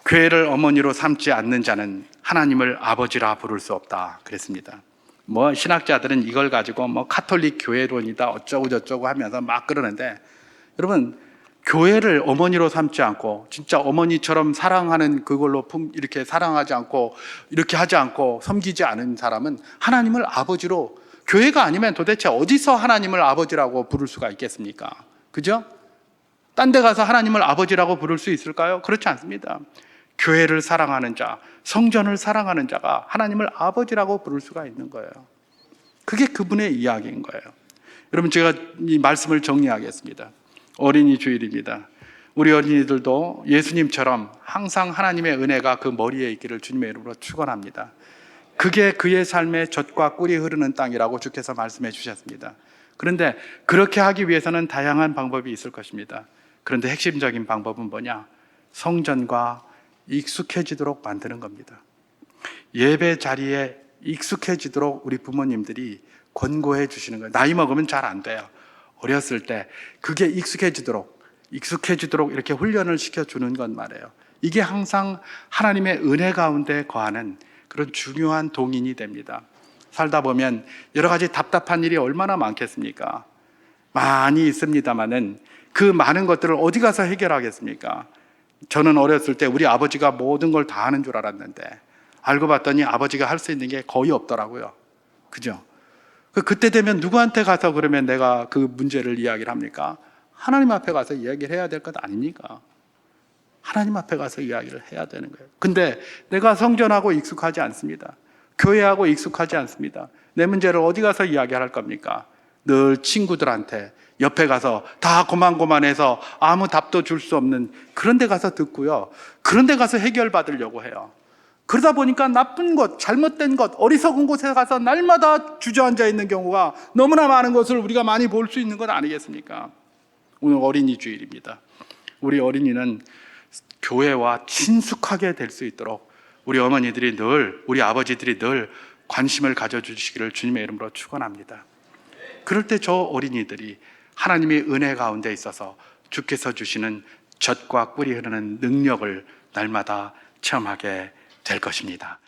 교회를 어머니로 삼지 않는 자는 하나님을 아버지라 부를 수 없다 그랬습니다. 신학자들은 이걸 가지고 카톨릭 교회론이다 어쩌고 저쩌고 하면서 막 그러는데, 여러분 교회를 어머니로 삼지 않고 진짜 어머니처럼 사랑하는 그걸로 이렇게 사랑하지 않고 이렇게 하지 않고 섬기지 않은 사람은 하나님을 아버지로, 교회가 아니면 도대체 어디서 하나님을 아버지라고 부를 수가 있겠습니까? 그죠? 딴 데 가서 하나님을 아버지라고 부를 수 있을까요? 그렇지 않습니다. 교회를 사랑하는 자, 성전을 사랑하는 자가 하나님을 아버지라고 부를 수가 있는 거예요. 그게 그분의 이야기인 거예요. 여러분 제가 이 말씀을 정리하겠습니다. 어린이 주일입니다. 우리 어린이들도 예수님처럼 항상 하나님의 은혜가 그 머리에 있기를 주님의 이름으로 축원합니다. 그게 그의 삶의 젖과 꿀이 흐르는 땅이라고 주께서 말씀해 주셨습니다. 그런데 그렇게 하기 위해서는 다양한 방법이 있을 것입니다. 그런데 핵심적인 방법은 뭐냐? 성전과 익숙해지도록 만드는 겁니다. 예배 자리에 익숙해지도록 우리 부모님들이 권고해 주시는 거예요. 나이 먹으면 잘 안 돼요. 어렸을 때 그게 익숙해지도록 이렇게 훈련을 시켜주는 것 말이에요. 이게 항상 하나님의 은혜 가운데 거하는 그런 중요한 동인이 됩니다. 살다 보면 여러 가지 답답한 일이 얼마나 많겠습니까? 많이 있습니다만은 그 많은 것들을 어디 가서 해결하겠습니까? 저는 어렸을 때 우리 아버지가 모든 걸 다 하는 줄 알았는데 알고 봤더니 아버지가 할 수 있는 게 거의 없더라고요. 그죠? 그때 되면 누구한테 가서 그러면 내가 그 문제를 이야기를 합니까? 하나님 앞에 가서 이야기를 해야 될 것 아닙니까? 하나님 앞에 가서 이야기를 해야 되는 거예요. 근데 내가 성전하고 익숙하지 않습니다. 교회하고 익숙하지 않습니다. 내 문제를 어디 가서 이야기할 겁니까? 늘 친구들한테 옆에 가서 다 고만고만해서 아무 답도 줄 수 없는 그런 데 가서 듣고요. 그런 데 가서 해결받으려고 해요. 그러다 보니까 나쁜 것, 잘못된 것, 어리석은 곳에 가서 날마다 주저앉아 있는 경우가 너무나 많은 것을 우리가 많이 볼 수 있는 것 아니겠습니까? 오늘 어린이 주일입니다. 우리 어린이는 교회와 친숙하게 될 수 있도록 우리 어머니들이 늘, 우리 아버지들이 늘 관심을 가져주시기를 주님의 이름으로 축원합니다. 그럴 때 저 어린이들이 하나님의 은혜 가운데 있어서 주께서 주시는 젖과 꿀이 흐르는 능력을 날마다 체험하게 될 것입니다.